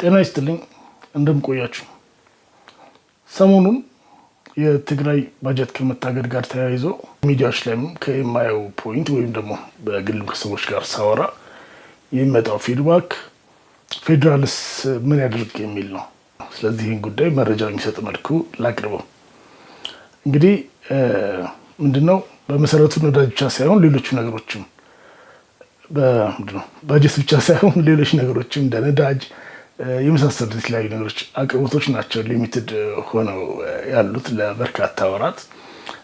ጤና ይስጥልኝ እንደምቆያችሁ። ሰሞኑን የትግራይ ባጀት ከመታገድ ጋር ተያይዞ ሚዲያዎች ላይም ከማየው ፖይንት ወይም ደግሞ በግል ከሰዎች ጋር ሳወራ የሚመጣው ፊድባክ ፌዴራልስ ምን ያድርግ የሚል ነው። ስለዚህ ይህን ጉዳይ መረጃ የሚሰጥ መልኩ ላቅርበው። እንግዲህ ምንድነው በመሰረቱ ነዳጅ ብቻ ሳይሆን ሌሎች ነገሮችም ባጀት ብቻ ሳይሆን ሌሎች ነገሮችም እንደ ነዳጅ የመሳሰሉት የተለያዩ ነገሮች አቅርቦቶች ናቸው ሊሚትድ ሆነው ያሉት ለበርካታ ወራት።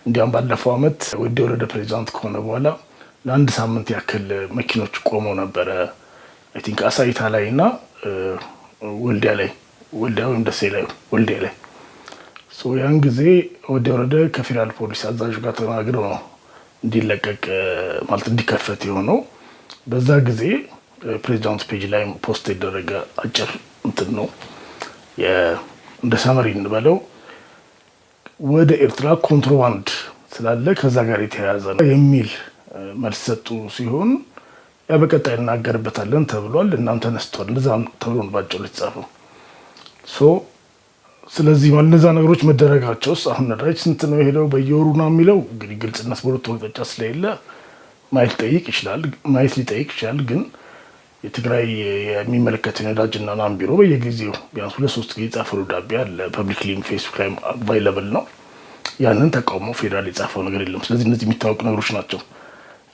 እንዲያውም ባለፈው ዓመት ወደ ወረደ ፕሬዚዳንት ከሆነ በኋላ ለአንድ ሳምንት ያክል መኪኖች ቆመው ነበረ። አይ ቲንክ አሳይታ ላይ እና ወልዲያ ወይም ደሴ ላይ ወልዲያ ላይ ያን ጊዜ ወደ ወረደ ከፌዴራል ፖሊስ አዛዥ ጋር ተናግረው ነው እንዲለቀቅ ማለት እንዲከፈት የሆነው። በዛ ጊዜ ፕሬዚዳንት ፔጅ ላይ ፖስት የተደረገ አጭር እንትን ነው እንደ ሰመሪ እንበለው ወደ ኤርትራ ኮንትሮባንድ ስላለ ከዛ ጋር የተያያዘ ነው የሚል መልስ ሰጡ ሲሆን ያ በቀጣይ እናገርበታለን ተብሏል። እናም ተነስቷል። እንደዛ ተብሎ ነው ባጭሩ የተጻፈው። ስለዚህ ማለት እነዛ ነገሮች መደረጋቸውስ አሁን ነዳጅ ስንት ነው የሄደው በየወሩ ነው የሚለው እንግዲህ ግልጽነት በሁለቱ አቅጣጫ ስለሌለ ማየት ሊጠይቅ ይችላል። ግን የትግራይ የሚመለከት ነዳጅና ናም ቢሮ በየጊዜው ቢያንስ 2-3 ጊዜ የጻፈው ደብዳቤ አለ። ፐብሊክሊም ፌስቡክ ላይ አቫይለብል ነው። ያንን ተቃውሞ ፌዴራል የጻፈው ነገር የለም። ስለዚህ እነዚህ የሚታወቁ ነገሮች ናቸው።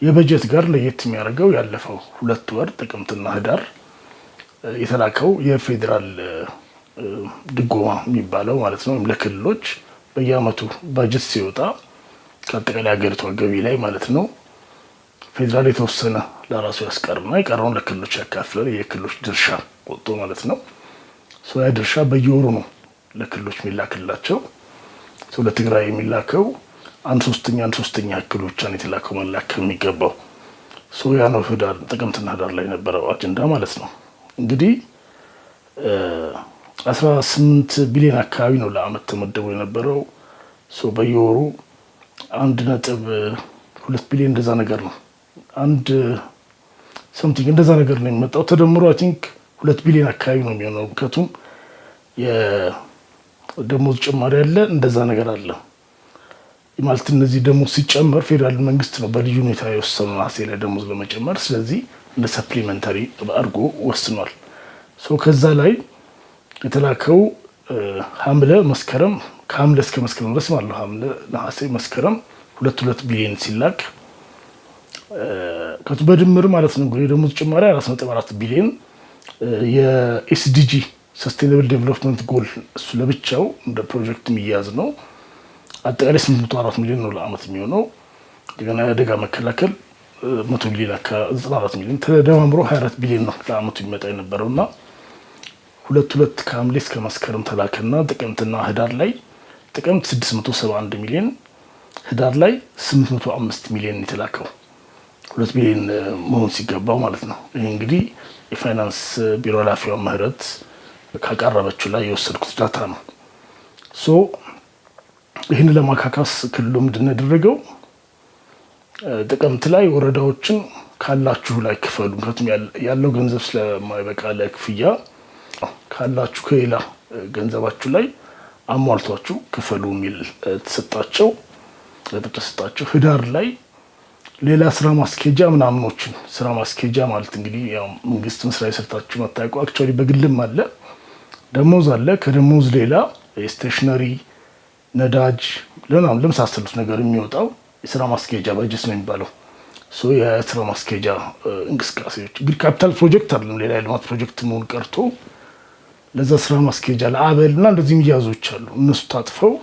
የበጀት ጋር ለየት የሚያደርገው ያለፈው 2 ወር ጥቅምትና ህዳር የተላከው የፌዴራል ድጎማ የሚባለው ማለት ነው ለክልሎች በየአመቱ ባጀት ሲወጣ ከአጠቃላይ ሀገሪቷ ገቢ ላይ ማለት ነው ፌዴራል የተወሰነ ለራሱ ያስቀርና የቀረውን ለክልሎች ያካፍላል። የክልሎች ድርሻ ወጥቶ ማለት ነው። ያ ድርሻ በየወሩ ነው ለክልሎች የሚላክላቸው። ለትግራይ የሚላከው 1/3 ያክል ብቻ ነው የተላከው መላክ የሚገባው። ያ ነው ጥቅምትና ህዳር ላይ የነበረው አጀንዳ ማለት ነው። እንግዲህ 18 ቢሊዮን አካባቢ ነው ለአመት ተመደቡ የነበረው። በየወሩ 1.2 ቢሊዮን እንደዛ ነገር ነው ሰምቲንግ እንደዛ ነገር ነው የሚመጣው። ተደምሮ አይ ቲንክ 2 ቢሊዮን አካባቢ ነው የሚሆነው። ምክንያቱም የደሞዝ ጭማሪ አለ፣ እንደዛ ነገር አለ ማለት እነዚህ ደሞዝ ሲጨመር ፌዴራል መንግስት ነው በልዩ ሁኔታ የወሰነው ነሐሴ ላይ ደሞዝ ለመጨመር። ስለዚህ እንደ ሰፕሊመንታሪ አድርጎ ወስኗል። ከዛ ላይ የተላከው ሐምሌ መስከረም ከሐምሌ እስከ መስከረም ድረስ ማለት ነው። ሐምሌ ነሐሴ መስከረም 2 ቢሊዮን ሲላክ በድምር ማለት ነው እንግዲህ ደሞዝ ጭማሪ 4.4 ቢሊዮን የኤስዲጂ ሰስቴናብል ዴቨሎፕመንት ጎል እሱ ለብቻው እንደ ፕሮጀክት የሚያዝ ነው። አጠቃላይ 804 ሚሊዮን ነው ለአመት የሚሆነው። እንደገና የአደጋ መከላከል 100 ሚሊዮን 94 ሚሊዮን ተደማምሮ 24 ቢሊዮን ነው ለአመቱ የሚመጣ የነበረውና 2 ከሐምሌ እስከ መስከረም ተላከና ጥቅምትና ህዳር ላይ ጥቅምት 671 ሚሊዮን ህዳር ላይ 805 ሚሊዮን የተላከው 2 ቢሊዮን መሆን ሲገባው ማለት ነው። ይሄ እንግዲህ የፋይናንስ ቢሮ ኃላፊዋ ምህረት ካቀረበችው ላይ የወሰድኩት ዳታ ነው። ይህን ለማካካስ ክልሉ ምንድን ነው ያደረገው? ጥቅምት ላይ ወረዳዎችን ካላችሁ ላይ ክፈሉ፣ ምክንያቱም ያለው ገንዘብ ስለማይበቃ ለክፍያ ካላችሁ ከሌላ ገንዘባችሁ ላይ አሟልቷችሁ ክፈሉ የሚል ተሰጣቸው። ህዳር ላይ ሌላ ስራ ማስኬጃ ምናምኖችን ስራ ማስኬጃ ማለት እንግዲህ ያው መንግስት መስሪያ የሰርታችሁ መታወቁ አክቹአሊ በግልም አለ፣ ደሞዝ አለ። ከደሞዝ ሌላ የስቴሽነሪ ነዳጅ ለመሳሰሉት ነገር የሚወጣው የስራ ማስኬጃ ባጀት ነው የሚባለው። የስራ ማስኬጃ እንቅስቃሴዎች እንግዲህ ካፒታል ፕሮጀክት አይደለም፣ ሌላ የልማት ፕሮጀክት መሆን ቀርቶ ለዛ ስራ ማስኬጃ ለአበልና እንደዚህ የሚያዙች አሉ። እነሱ ታጥፈው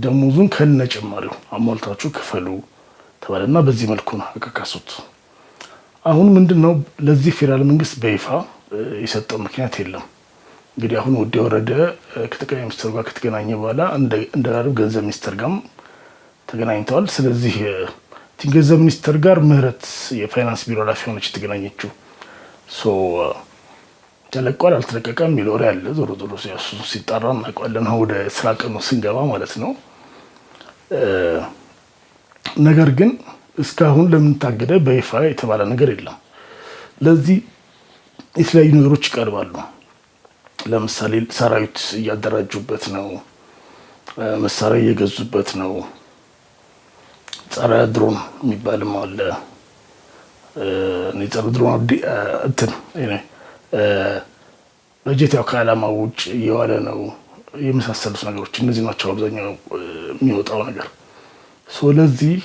ደሞዙን ከነጨማሪው አሟልታችሁ ክፈሉ ተባለና በዚህ መልኩ ነው አካካሱት። አሁን ምንድነው ለዚህ ፌዴራል መንግስት በይፋ የሰጠው ምክንያት የለም። እንግዲህ አሁን ወደ ወረደ ከጠቅላይ ሚኒስትሩ ጋር ከተገናኘ በኋላ እንደጋር ገንዘብ ሚኒስትር ጋርም ተገናኝተዋል። ስለዚህ ገንዘብ ሚኒስትር ጋር ምህረት የፋይናንስ ቢሮ ኃላፊ ሆነች የተገናኘችው ተለቋል አልተለቀቀም የሚል ወሬ አለ። ዞሮ ሲጣራ እናውቀዋለን ወደ ስራ ቀኑ ስንገባ ማለት ነው። ነገር ግን እስካሁን ለምን ታገደ በይፋ የተባለ ነገር የለም። ለዚህ የተለያዩ ነገሮች ይቀርባሉ። ለምሳሌ ሰራዊት እያደራጁበት ነው፣ መሳሪያ እየገዙበት ነው። ጸረ ድሮን የሚባልም አለ። ጸረ ድሮን በጀት ያው ከዓላማ ውጭ እየዋለ ነው። የመሳሰሉት ነገሮች እነዚህ ናቸው አብዛኛው የሚወጣው ነገር። ስለዚህ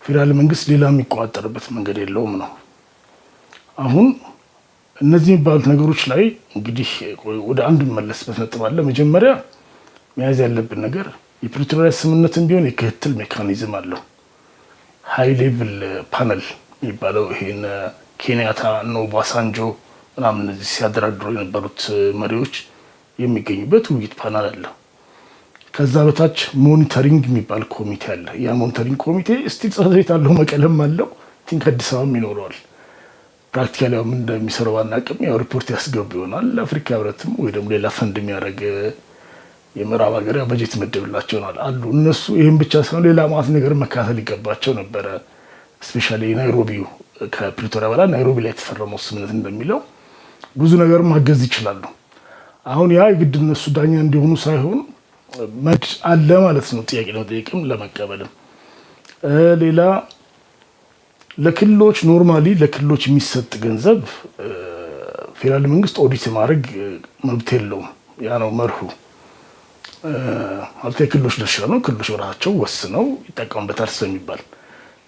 ፌዴራል መንግስት ሌላ የሚቆጣጠርበት መንገድ የለውም ነው። አሁን እነዚህ የሚባሉት ነገሮች ላይ እንግዲህ ወደ አንዱ የሚመለስበት ነጥብ አለ። መጀመሪያ መያዝ ያለብን ነገር የፕሪቶሪያ ስምምነትን ቢሆን የክትትል ሜካኒዝም አለው። ሃይ ሌቭል ፓነል የሚባለው ይሄን ኬንያታ ነው ኦባሳንጆ ምናምን እነዚህ ሲያደራድሩ የነበሩት መሪዎች የሚገኙበት ውይይት ፓናል አለ። ከዛ በታች ሞኒተሪንግ የሚባል ኮሚቴ አለ። ያ ሞኒተሪንግ ኮሚቴ ስቲል ጽሕፈት ቤት አለው፣ መቀለም አለው፣ ቲንክ አዲስ አበባም ይኖረዋል። ፕራክቲካሊ ምን እንደሚሰራው አናውቅም። ያው ሪፖርት ያስገቡ ይሆናል ለአፍሪካ ህብረትም ወይ ደግሞ ሌላ ፈንድ የሚያደርግ የምዕራብ ሀገር በጀት መደብላቸው አሉ። እነሱ ይህን ብቻ ሳይሆን ሌላ ማለት ነገር መካተል ይገባቸው ነበረ። ስፔሻሊ ናይሮቢው ከፕሪቶሪያ በኋላ ናይሮቢ ላይ የተፈረመው ስምምነት እንደሚለው ብዙ ነገር ማገዝ ይችላሉ። አሁን ያ የግድ እነሱ ዳኛ እንዲሆኑ ሳይሆን መድ አለ ማለት ነው። ጥያቄ ለመጠየቅም ለመቀበልም ሌላ ለክልሎች ኖርማሊ ለክልሎች የሚሰጥ ገንዘብ ፌዴራል መንግስት ኦዲት ማድረግ መብት የለውም። ያ ነው መርሁ። አልተ ክልሎች ድርሻ ነው። ክልሎች በራሳቸው ወስነው ይጠቀሙበታል ስለሚባል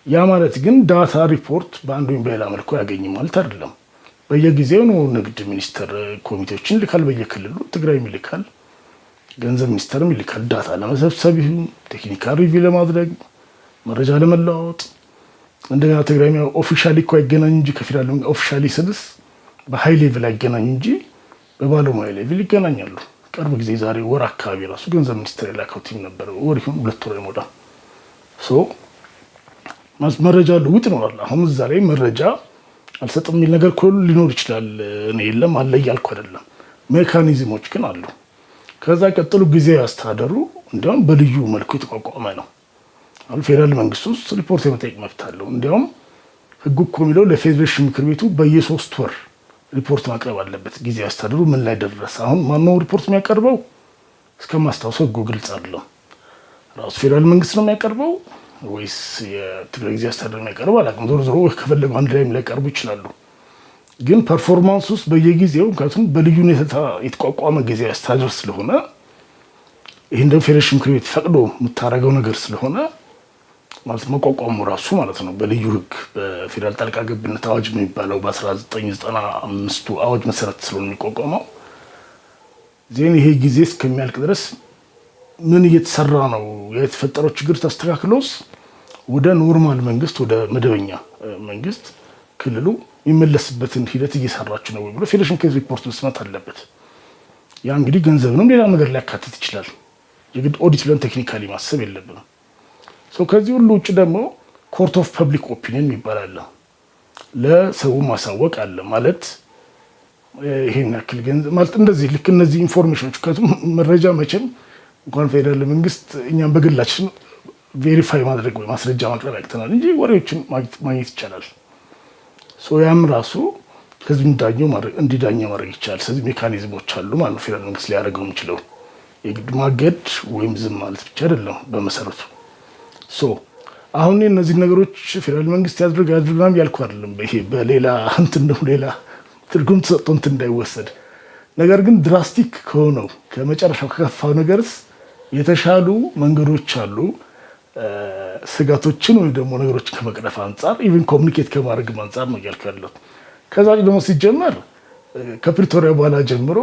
ያ ማለት ግን ዳታ ሪፖርት በአንድ ወይም በሌላ መልኩ ያገኝ ማለት አይደለም። በየጊዜው ነው ንግድ ሚኒስቴር ኮሚቴዎችን ይልካል፣ በየክልሉ ትግራይ ይልካል፣ ገንዘብ ሚኒስቴርም ይልካል። ዳታ ለመሰብሰብ ይሁን ቴክኒካል ሪቪው ለማድረግ መረጃ ለመለዋወጥ እንደገና ትግራይ ኦፊሻሊ እኮ አይገናኝ እንጂ ከፌዴራል መንግስት ኦፊሻሊ ስልስ በሃይ ሌቭል አይገናኝ እንጂ በባለሙያ ሌቭል ይገናኛሉ። ቅርብ ጊዜ ዛሬ ወር አካባቢ ራሱ ገንዘብ ሚኒስቴር የላከው ቲም ነበር። ወር ይሁን 2 ወር አይሞላ መረጃ ልውጥ ይኖራል። አሁን እዛ ላይ መረጃ አልሰጥም የሚል ነገር ሁሉ ሊኖር ይችላል። እኔ የለም አለ እያልኩ አይደለም። ሜካኒዝሞች ግን አሉ። ከዛ ቀጥሎ ጊዜ አስተዳደሩ እንዲያውም በልዩ መልኩ የተቋቋመ ነው። አሁን ፌዴራል መንግስት ውስጥ ሪፖርት የመጠየቅ መብት አለው። እንዲያውም ህጉ እኮ የሚለው ለፌዴሬሽን ምክር ቤቱ በየ3 ወር ሪፖርት ማቅረብ አለበት። ጊዜ አስተዳደሩ ምን ላይ ደረሰ? አሁን ማነው ሪፖርት የሚያቀርበው? እስከማስታወሰው ህጉ ግልጽ አይደለም። ራሱ ፌዴራል መንግስት ነው የሚያቀርበው ወይስ የትግራይ ጊዜ አስተዳደር የሚያቀርበው አላውቅም። ዞሮ ዞሮ ከፈለጉ አንድ ላይ ሊያቀርቡ ይችላሉ። ግን ፐርፎርማንስ ውስጥ በየጊዜው ምክንያቱም በልዩ ሁኔታ የተቋቋመ ጊዜ አስተዳደር ስለሆነ ይህን ደግሞ ፌዴሬሽን ምክር ቤት ፈቅዶ የምታደርገው ነገር ስለሆነ ማለት መቋቋሙ ራሱ ማለት ነው በልዩ ህግ በፌዴራል ጣልቃ ገብነት አዋጅ የሚባለው በ1995 አዋጅ መሰረት ስለሆነ የሚቋቋመው ዜን ይሄ ጊዜ እስከሚያልቅ ድረስ ምን እየተሰራ ነው? የተፈጠረው ችግር ተስተካክሎስ ወደ ኖርማል መንግስት ወደ መደበኛ መንግስት ክልሉ የሚመለስበትን ሂደት እየሰራችሁ ነው ብሎ ፌዴሬሽን ምክር ቤት ሪፖርት መስማት አለበት። ያ እንግዲህ ገንዘብንም ሌላ ነገር ሊያካትት ይችላል። የግድ ኦዲት ብለን ቴክኒካሊ ማሰብ የለብንም። ከዚህ ሁሉ ውጭ ደግሞ ኮርት ኦፍ ፐብሊክ ኦፒኒየን ይባላል። ለሰው ማሳወቅ አለ ማለት ይሄን ያክል ገንዘብ ማለት እንደዚህ ልክ እነዚህ ኢንፎርሜሽኖች መረጃ መቼም እንኳን ፌዴራል መንግስት እኛም በግላችን ቬሪፋይ ማድረግ ወይ ማስረጃ ማቅረብ ያቅተናል እንጂ ወሬዎችን ማግኘት ይቻላል። ያም ራሱ ህዝብ እንዲዳኘው ማድረግ ይቻላል። ስለዚህ ሜካኒዝሞች አሉ ማለት ፌዴራል መንግስት ሊያደርገው የሚችለው የግድ ማገድ ወይም ዝም ማለት ብቻ አይደለም በመሰረቱ። አሁን እነዚህ ነገሮች ፌዴራል መንግስት ያድርጋም ያልኩ አይደለም። ይሄ በሌላ ነው ሌላ ትርጉም ተሰጥቶ እንዳይወሰድ። ነገር ግን ድራስቲክ ከሆነው ከመጨረሻው ከከፋው ነገርስ የተሻሉ መንገዶች አሉ። ስጋቶችን ወይ ደግሞ ነገሮችን ከመቅረፍ አንጻር ኢቭን ኮሚኒኬት ከማድረግ አንጻር ነው ያልኩ ያለው። ከዛ ደግሞ ሲጀመር ከፕሪቶሪያ በኋላ ጀምሮ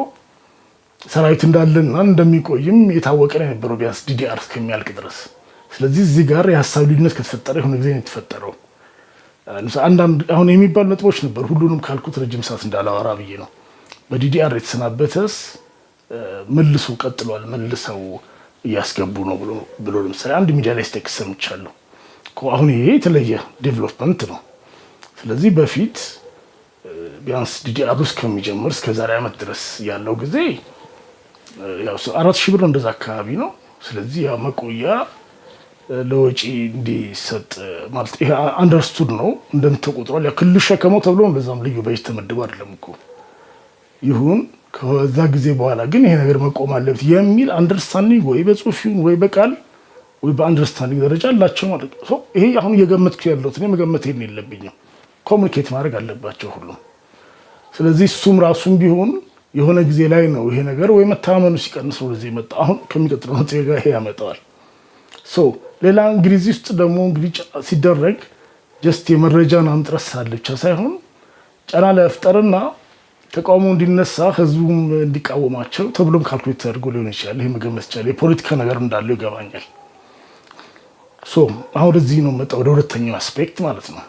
ሰራዊት እንዳለና እንደሚቆይም የታወቀ ነው የነበረው ቢያንስ ዲዲአር እስከሚያልቅ ድረስ። ስለዚህ እዚህ ጋር የሀሳብ ልዩነት ከተፈጠረ የሆነ ጊዜ ነው የተፈጠረው። አንዳንድ አሁን የሚባሉ ነጥቦች ነበር። ሁሉንም ካልኩት ረጅም ሰዓት እንዳላወራ ብዬ ነው። በዲዲአር የተሰናበተስ መልሶ ቀጥሏል፣ መልሰው እያስገቡ ነው ብሎ ለምሳሌ አንድ ሚዲያ ላይ ስቴክስ ሰምቻለሁ። አሁን ይሄ የተለየ ዴቨሎፕመንት ነው። ስለዚህ በፊት ቢያንስ ዲዲአር ውስጥ ከሚጀምር እስከ ዛሬ ዓመት ድረስ ያለው ጊዜ ያው 4,000 ብር እንደዛ አካባቢ ነው። ስለዚህ ያ መቆያ ለወጪ እንዲሰጥ ማለት ይሄ አንደርስቱድ ነው እንደምትቆጥረው ያ ክልል ሸከመው ተብሎ በዛም ልዩ በጀት ተመድቦ አይደለም እኮ ይሁን ከዛ ጊዜ በኋላ ግን ይሄ ነገር መቆም አለበት የሚል አንደርስታንዲንግ ወይ በጽሁፍ ይሁን ወይ በቃል ወይ በአንደርስታንዲንግ ደረጃ አላቸው ማለት ነው። ይሄ አሁን እየገመትኩ ያለሁት እኔ መገመት የለብኝም። ኮሚኒኬት ማድረግ አለባቸው ሁሉም። ስለዚህ እሱም ራሱም ቢሆን የሆነ ጊዜ ላይ ነው ይሄ ነገር ወይ መታመኑ ሲቀንስ ወደዚህ መጣ። አሁን ከሚቀጥለው ነው ጋር ይሄ ያመጣዋል። ሌላ እንግሊዝ ውስጥ ደግሞ እንግዲህ ሲደረግ ጀስት የመረጃን አንጥረስ ሳለ ብቻ ሳይሆን ጫና ለመፍጠርና ተቃውሞ እንዲነሳ ህዝቡም እንዲቃወማቸው ተብሎም ካልኩሌት ተደርጎ ሊሆን ይችላል። ይሄ መገመት ይችላል። የፖለቲካ ነገር እንዳለው ይገባኛል። አሁን እዚህ ነው መጣ ወደ ሁለተኛው አስፔክት ማለት ነው።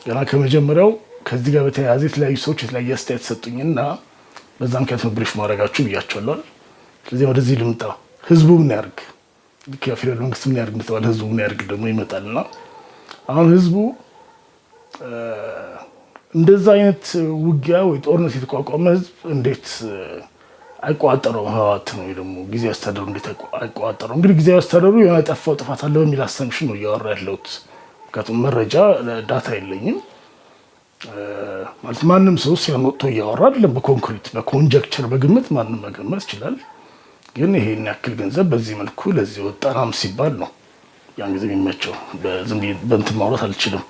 ገና ከመጀመሪያው ከዚህ ጋር በተያያዘ የተለያዩ ሰዎች የተለያየ አስተያየት ሰጡኝና በዛ ምክንያት ነው ብሪፍ ማድረጋችሁ ብያቸዋለሁ። ስለዚህ ወደዚህ ልምጣ። ህዝቡ ምን ያርግ? ከፌደራል መንግስት ምን ያርግ ምትባል ህዝቡ ምን ያርግ ደግሞ ይመጣልና አሁን ህዝቡ እንደዛ አይነት ውጊያ ወይ ጦርነት የተቋቋመ ህዝብ እንዴት አይቋጠረውም? ህወሓት ነው ደግሞ ጊዜ አስተዳደሩ እንዴት አይቋጠረውም? እንግዲህ ጊዜ አስተዳደሩ የሆነ ጠፋው ጥፋት አለ በሚል አሰምሽን ነው እያወራ ያለሁት። ምክንያቱም መረጃ ዳታ የለኝም ማለት ማንም ሰው ሲያመጥቶ እያወራ አይደለም። በኮንክሪት በኮንጀክቸር በግምት ማንም መገመት ይችላል። ግን ይሄን ያክል ገንዘብ በዚህ መልኩ ለዚህ ወጣናም ሲባል ነው ያን ጊዜ የሚመቸው። በዝም በእንትን ማውራት አልችልም።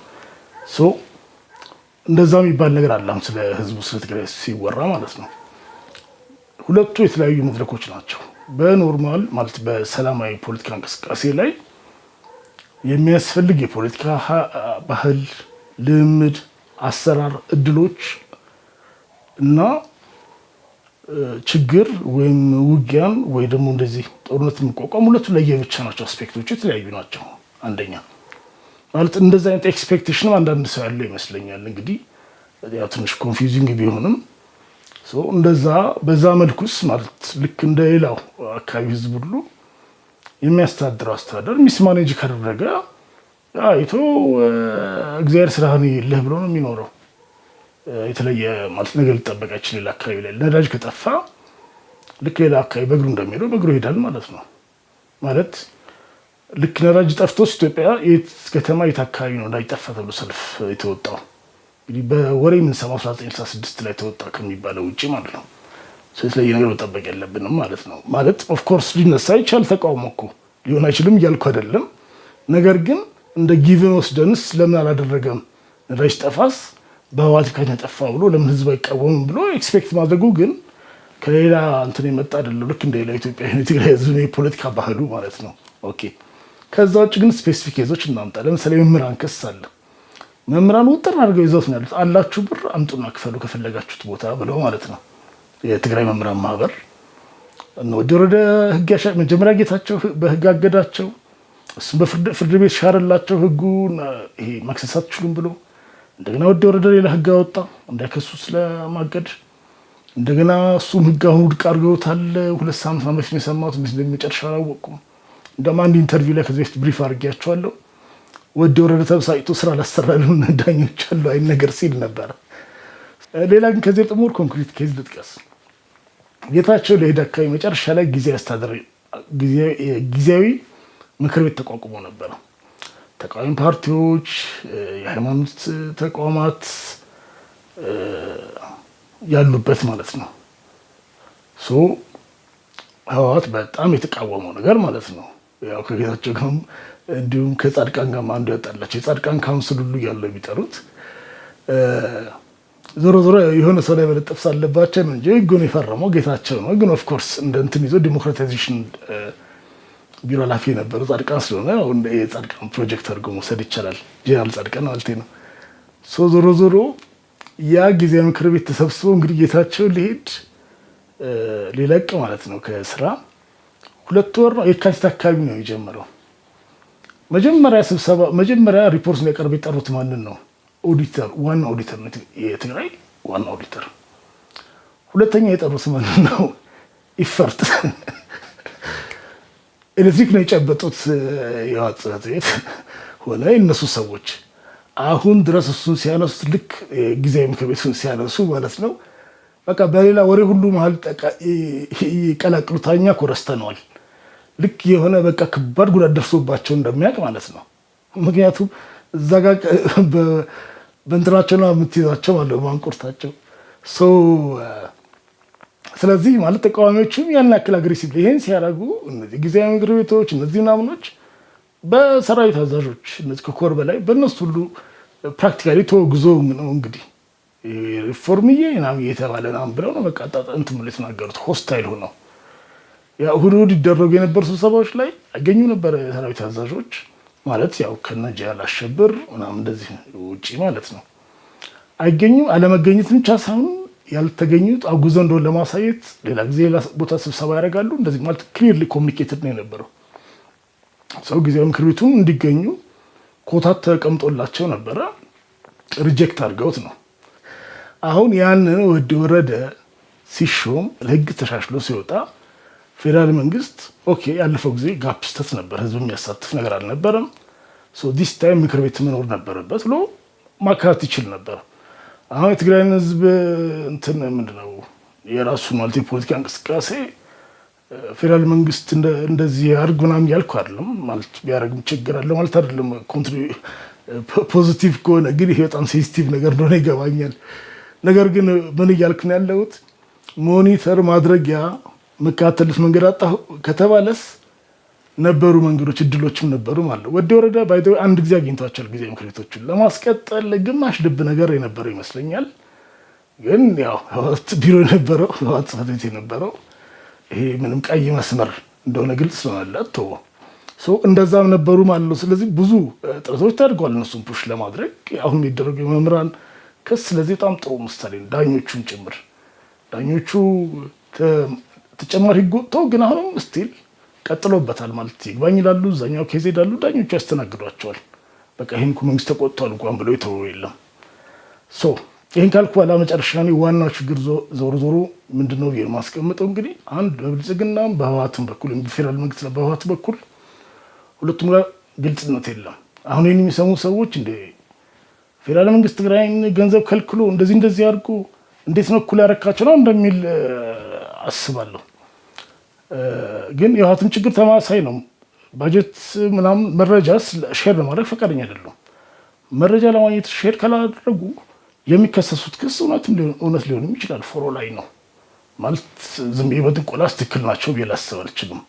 እንደዛ የሚባል ነገር አለ አሁን ስለ ህዝቡ ስለ ትግራይ ሲወራ ማለት ነው። ሁለቱ የተለያዩ መድረኮች ናቸው። በኖርማል ማለት በሰላማዊ ፖለቲካ እንቅስቃሴ ላይ የሚያስፈልግ የፖለቲካ ባህል፣ ልምድ፣ አሰራር፣ እድሎች እና ችግር ወይም ውጊያን ወይ ደግሞ እንደዚህ ጦርነት የሚቋቋም ሁለቱ ለየብቻ ናቸው። አስፔክቶቹ የተለያዩ ናቸው። አንደኛ ማለት እንደዚህ አይነት ኤክስፔክቴሽንም አንዳንድ ሰው ያለው ይመስለኛል። እንግዲህ ያው ትንሽ ኮንፊውዚንግ ቢሆንም እንደዛ በዛ መልኩስ ማለት ልክ እንደ ሌላው አካባቢ ህዝብ ሁሉ የሚያስተዳድረው አስተዳደር ሚስማኔጅ ካደረገ አይቶ እግዚአብሔር ስራህን ይልህ ብሎ ነው የሚኖረው። የተለየ ማለት ነገር ሊጠበቅ አይችልም። ሌላ አካባቢ ላይ ነዳጅ ከጠፋ ልክ ሌላ አካባቢ በእግሩ እንደሚሄደው በእግሩ ይሄዳል ማለት ነው። ማለት ልክ ነዳጅ ጠፍቶስ ኢትዮጵያ የት ከተማ የት አካባቢ ነው ነዳጅ ጠፋ ተብሎ ሰልፍ የተወጣው? እንግዲህ በወሬ የምንሰማው 1966 ላይ ተወጣ ከሚባለው ውጭ ማለት ነው። ስለዚህ ነገር መጠበቅ የለብንም ማለት ነው። ማለት ኦፍ ኮርስ ሊነሳ ይችላል ተቃውሞ እኮ ሊሆን አይችልም እያልኩ አይደለም። ነገር ግን እንደ ጊቭን ወስደንስ ለምን አላደረገም? ነዳጅ ጠፋስ በህወሓት ከተጠፋ ብሎ ለምን ህዝብ አይቃወምም ብሎ ኤክስፔክት ማድረጉ ግን ከሌላ እንትን የመጣ አይደለም። ልክ እንደ ሌላ ኢትዮጵያ የትግራይ ህዝብ የፖለቲካ ባህሉ ማለት ነው። ኦኬ። ከዛ ውጭ ግን ስፔሲፊክ ኬዞች እናምጣ። ለምሳሌ መምህራን ክስ አለ። መምህራን ውጥር አድርገው ይዘውት ነው ያሉት። አላችሁ ብር አምጡና ክፈሉ ከፈለጋችሁት ቦታ ብለው ማለት ነው። የትግራይ መምህራን ማህበር ወደ ህግ መጀመሪያ ጌታቸው በህግ አገዳቸው። እሱም በፍርድ ቤት ሻረላቸው ህጉን። ይሄ ማክሰስ አትችሉም ብሎ እንደገና ወደ ሌላ ህግ አወጣ እንዳይከሱ ስለማገድ። እንደገና እሱም ህግ አሁን ውድቅ አድርገውታል። 2 ሳምንት በፊት ነው የሰማሁት። እንደሚጨርሻ አላወቅኩም። እንደውም አንድ ኢንተርቪው ላይ ከዚህ በፊት ብሪፍ አድርጌያቸዋለሁ። ወደ ተብሳይቶ ስራ ላሰራሉን ዳኞች አሉ አይን ነገር ሲል ነበር። ሌላ ግን ከዚህ ጥሞር ኮንክሪት ኬዝ ልጥቀስ። ጌታቸው ለሄድ አካባቢ መጨረሻ ላይ ጊዜያዊ ምክር ቤት ተቋቁሞ ነበር። ተቃዋሚ ፓርቲዎች፣ የሃይማኖት ተቋማት ያሉበት ማለት ነው። ህወሓት በጣም የተቃወመው ነገር ማለት ነው። ያው ከጌታቸው ጋር እንዲሁም ከጻድቃን ጋር አንዱ ያጣላቸው የጻድቃን ካውንስል ሁሉ ያለው የሚጠሩት ዞሮ የሆነ ሰው ላይ መለጠፍ ሳለባቸው ነው እንጂ ህጉን የፈረመው ጌታቸው ነው። ግን ኦፍ ኮርስ እንደ እንትን ይዞ ዲሞክራታይዜሽን ቢሮ ኃላፊ የነበሩ ጻድቃን ስለሆነ አሁን የጻድቃን ፕሮጀክት አድርጎ መውሰድ ይቻላል። ጄኔራል ጻድቃን ማለት ነው። ዞሮ ያ ጊዜያዊ ምክር ቤት ተሰብስቦ እንግዲህ ጌታቸው ሊለቅ ማለት ነው ከስራ 2 ወር ነው የካቲት አካባቢ ነው የጀመረው። መጀመሪያ ሪፖርት ነው ያቀርብ የጠሩት ማንን ነው? ኦዲተር፣ ዋና ኦዲተር ነው የትግራይ ዋና ኦዲተር። ሁለተኛ የጠሩት ማንን ነው? ኢፈርት ኤሌክትሪክ ነው የጨበጡት የህወሓት ጽሕፈት ቤት ሆነ የእነሱ ሰዎች። አሁን ድረስ እሱን ሲያነሱት ልክ ጊዜያዊ ምክር ቤቱን ሲያነሱ ማለት ነው በቃ በሌላ ወሬ ሁሉ መሀል ይቀላቅሉታኛ ኮረስተነዋል። ልክ የሆነ በቃ ከባድ ጉዳት ደርሶባቸው እንደሚያውቅ ማለት ነው። ምክንያቱም እዛ ጋር በእንትናቸው ነው የምትይዛቸው ማለት ማንቁርታቸው ስለዚህ ማለት ተቃዋሚዎችም ያን ያክል አግሬሲቭ ይሄን ሲያደርጉ እነዚህ ጊዜያዊ ምክር ቤቶች እነዚህ ምናምኖች በሰራዊት አዛዦች እነዚህ ከኮር በላይ በእነሱ ሁሉ ፕራክቲካሊ ተወግዞ ነው እንግዲህ ሪፎርምዬ ምናምን እየተባለ ምናምን ብለው ነው በቃ እንትን ብለው የተናገሩት። ሆስታይል ሆነው ያው እሑድ ይደረጉ የነበሩ ስብሰባዎች ላይ ያገኙ ነበር የሰራዊት አዛዦች ማለት ያው ከነጃል አሸብር ምናምን እንደዚህ ውጪ ማለት ነው አይገኙም። አለመገኘት ብቻ ሳይሆን ያልተገኙት አጉዘው እንደሆነ ለማሳየት ሌላ ጊዜ ሌላ ቦታ ስብሰባ ያደርጋሉ። እንደዚህ ማለት ክሊርሊ ኮሚኒኬትድ ነው የነበረው። ሰው ጊዜያዊ ምክር ቤቱን እንዲገኙ ኮታ ተቀምጦላቸው ነበረ። ሪጀክት አድርገውት ነው። አሁን ያንን ወረደ ሲሾም ለህግ ተሻሽሎ ሲወጣ ፌዴራል መንግስት ኦኬ ያለፈው ጊዜ ጋፕ ስተት ነበር፣ ህዝብ የሚያሳትፍ ነገር አልነበረም፣ ሶ ዲስ ታይም ምክር ቤት መኖር ነበረበት ብሎ ማካት ይችል ነበር። አሁን የትግራይን ህዝብ እንትን ምንድነው የራሱ ማለት የፖለቲካ እንቅስቃሴ ፌዴራል መንግስት እንደዚህ አድርግ ምናምን ያልኩ አይደለም ማለት ቢያደርግም ችግር አለ ማለት አይደለም። ፖዚቲቭ ከሆነ ግን ይሄ በጣም ሴንሲቲቭ ነገር እንደሆነ ይገባኛል። ነገር ግን ምን እያልክ ነው ያለሁት ሞኒተር ማድረጊያ መካተልስ መንገድ አጣሁ ከተባለስ ነበሩ መንገዶች እድሎችም ነበሩ ማለት ወደ ወረዳ ባይዶ አንድ ጊዜ አግኝቷቸዋል። ጊዜ ምክር ቤቶችን ለማስቀጠል ግማሽ ልብ ነገር የነበረው ይመስለኛል። ግን ያው ቢሮ የነበረው ጽሕፈት ቤት የነበረው ይሄ ምንም ቀይ መስመር እንደሆነ ግልጽ ስለሆነለት ተወ። እንደዛም ነበሩ ማለት ነው። ስለዚህ ብዙ ጥረቶች ተደርገዋል እነሱን ፑሽ ለማድረግ አሁን የሚደረጉ የመምህራን ክስ ስለዚህ በጣም ጥሩ ምሳሌ ነው። ዳኞቹን ጭምር ዳኞቹ ተጨማሪ ህግ ወጥተው ግን አሁንም ስቲል ቀጥሎበታል ማለት ይግባኝ ይላሉ። እዛኛው ኬዝ ሄዳሉ፣ ዳኞቹ ያስተናግዷቸዋል። በቃ ይሄን እኮ መንግስት ተቆጥቷል እንኳን ብለው የተወው የለም። ይህን ካልኩ በኋላ መጨረሻ ዋናው ችግር ዞሮ ዞሮ ምንድነው ብዬ ማስቀምጠው እንግዲህ አንድ በብልጽግናም በህወሓትም በኩል በፌዴራል መንግስት በህወሓት በኩል ሁለቱም ጋር ግልጽነት የለም። አሁን ይህን የሚሰሙ ሰዎች እንደ ፌዴራል መንግስት ትግራይን ገንዘብ ከልክሎ እንደዚህ አድርጎ እንዴት ነው እኩል ያረካቸው ነው እንደሚል አስባለሁ። ግን የህወሓትም ችግር ተማሳይ ነው። ባጀት ምናምን መረጃ ሼር ለማድረግ ፈቃደኛ አይደሉም። መረጃ ለማግኘት ሼር ካላደረጉ የሚከሰሱት ክስ እውነት ሊሆንም ይችላል። ፎሮ ላይ ነው ማለት ዝም ብዬ በጥንቆላ ትክክል ናቸው ብዬ ላስብ አልችልም።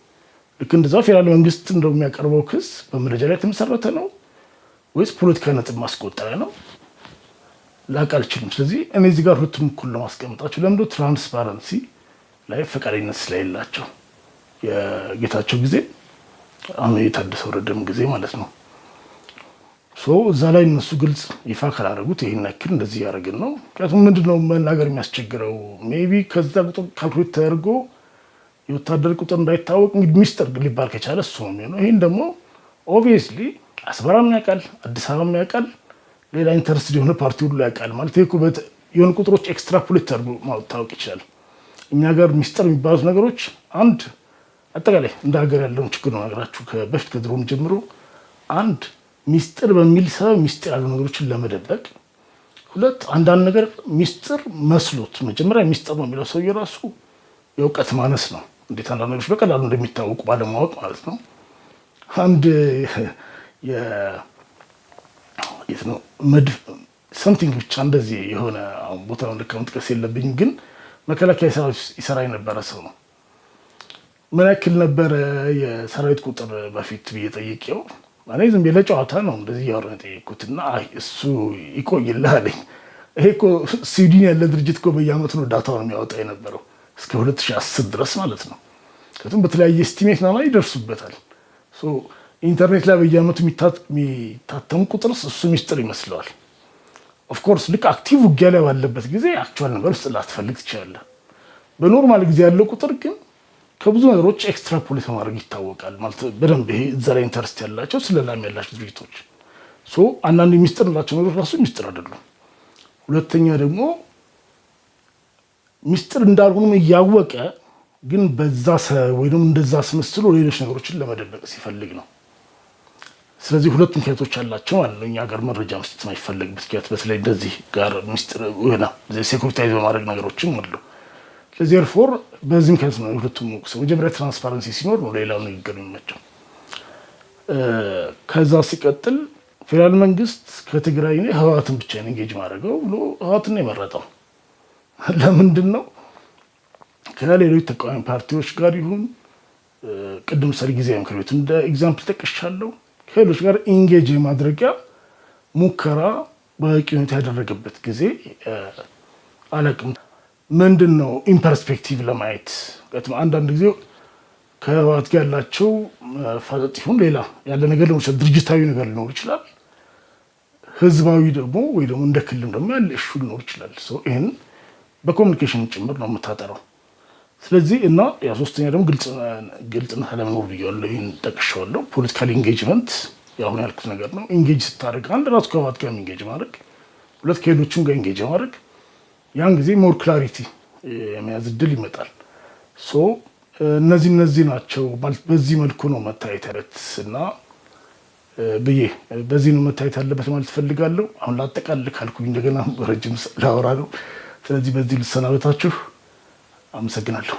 ልክ እንደዛው ፌዴራል መንግስት እንደሚያቀርበው ክስ በመረጃ ላይ የተመሰረተ ነው ወይስ ፖለቲካ ነጥብ ማስቆጠሪያ ነው ላውቅ አልችልም። ስለዚህ እኔ እዚህ ጋር ሁለቱም እኩል ለማስቀምጣቸው ለምዶ ትራንስፓረንሲ ላይ ፈቃደኝነት ስለሌላቸው የጌታቸው ጊዜ አሁን የታደሰ ወረደም ጊዜ ማለት ነው። እዛ ላይ እነሱ ግልጽ ይፋ ካላደረጉት ይሄን ያክል እንደዚህ ያደረግን ነው። ምክንያቱም ምንድነው መናገር የሚያስቸግረው ሜቢ ከዛ ቁጥር ካልኩሌት ተደርጎ የወታደር ቁጥር እንዳይታወቅ እንግዲህ ሚስጥር ሊባል ከቻለ እሱ ነው የሚሆነው። ይሄን ደግሞ ኦብቪየስሊ አስመራም ያውቃል፣ አዲስ አበባም ያውቃል፣ ሌላ ኢንተረስት የሆነ ፓርቲ ሁሉ ያውቃል። ማለት የሆኑ ቁጥሮች ኤክስትራፖሌት ተደርጎ ማወቅ ይችላል። እኛ ጋር ሚስጥር የሚባሉት ነገሮች አንድ አጠቃላይ እንደ ሀገር ያለውን ችግር ነው ነገራችሁ። በፊት ከድሮም ጀምሮ አንድ ሚስጥር በሚል ሰበብ ሚስጥር ያሉ ነገሮችን ለመደበቅ፣ ሁለት አንዳንድ ነገር ሚስጥር መስሎት መጀመሪያ ሚስጥር ነው የሚለው ሰው የራሱ የእውቀት ማነስ ነው። እንዴት አንዳንድ ነገሮች በቀላሉ እንደሚታወቁ ባለማወቅ ማለት ነው። አንድ የት ነው መድፍ ሰምቲንግ ብቻ እንደዚህ የሆነ አሁን ቦታውን ልክ መጥቀስ የለብኝም ግን መከላከያ ይሰራ የነበረ ሰው ነው። ምን ያክል ነበረ የሰራዊት ቁጥር በፊት ብዬ ጠይቄው እኔ ዝም ብዬ ለጨዋታ ነው እንደዚህ እያወራን የጠየኩትና እሱ ይቆይልህ አለኝ። ይሄ እኮ ስዊድን ያለ ድርጅት እኮ በየዓመቱ ነው ዳታውን የሚያወጣ የነበረው እስከ 2010 ድረስ ማለት ነው። ከቱም በተለያየ ኤስቲሜት ነው ላይ ይደርሱበታል። ኢንተርኔት ላይ በየዓመቱ የሚታተሙ ቁጥር እሱ ሚስጥር ይመስለዋል። ኦፍ ኮርስ ልክ አክቲቭ ውጊያ ላይ ባለበት ጊዜ አክቹዋል ነገር ውስጥ ላትፈልግ ትችላለህ። በኖርማል ጊዜ ያለው ቁጥር ግን ከብዙ ነገሮች ኤክስትራፖሌት ማድረግ ይታወቃል ማለት በደንብ ይሄ እዛ ላይ ኢንተረስት ያላቸው ስለላም ያላቸው ድርጅቶች አንዳንድ ሚስጥር ናቸው ነገሮች ራሱ ሚስጥር አይደሉም። ሁለተኛ ደግሞ ሚስጥር እንዳልሆኑም እያወቀ ግን በዛ ወይንም እንደዛ አስመስሎ ሌሎች ነገሮችን ለመደበቅ ሲፈልግ ነው። ስለዚህ ሁለት ምክንያቶች አላቸው ማለት ነው። እኛ ሀገር መረጃ መስጠት የማይፈለግበት ምክንያት በተለይ እንደዚህ ጋር ሚስጥር ወይና ሴኩሪታይዝ በማድረግ ነገሮችን አሉ። ስለዚህ ፎር በዚህ ምክንያት ነው ሁለቱም ሰው መጀመሪያ ትራንስፓረንሲ ሲኖር ነው ሌላው ንግግር የሚመቸው። ከዛ ሲቀጥል ፌዴራል መንግስት ከትግራይ ነው ህወሓትን ብቻ ኢንጌጅ ማድረገው ብሎ ህወሓትን ነው የመረጠው። ለምንድን ነው ከሌሎች ተቃዋሚ ፓርቲዎች ጋር ይሁን ቅድም ሰሪ ጊዜያዊ ምክር ቤቱ እንደ ኤግዛምፕል ጠቅሻለሁ። ከሌሎች ጋር ኢንጌጅ የማድረጊያ ሙከራ በቂ ሁኔታ ያደረገበት ጊዜ አላውቅም። ምንድን ነው ኢንፐርስፔክቲቭ ለማየት አንዳንድ ጊዜ ከህወሓት ጋር ያላቸው ፋጠጥ ይሁን ሌላ ያለ ነገር ሊኖር ይችላል፣ ድርጅታዊ ነገር ሊኖር ይችላል። ህዝባዊ ደግሞ ወይ ደግሞ እንደ ክልል ደግሞ ያለ እሹ ሊኖር ይችላል። ይህን በኮሚኒኬሽን ጭምር ነው የምታጠረው። ስለዚህ እና ያ ሶስተኛ ደግሞ ግልጽነት አለመኖር ብያለሁ። ይህን ጠቅሻለሁ። ፖለቲካል ኢንጌጅመንት ያሁን ያልኩት ነገር ነው። ኢንጌጅ ስታደርግ አንድ ራሱ ከህወሓት ጋር ኢንጌጅ ማድረግ፣ ሁለት ከሌሎችም ጋር ኢንጌጅ ማድረግ ያን ጊዜ ሞር ክላሪቲ የመያዝ እድል ይመጣል። እነዚህ ናቸው። በዚህ መልኩ ነው መታየት ያለት እና ብዬ በዚህ ነው መታየት ያለበት ማለት ፈልጋለሁ። አሁን ላጠቃልል ካልኩኝ እንደገና ረጅም ላወራ ነው። ስለዚህ በዚህ ልሰናበታችሁ። አመሰግናለሁ።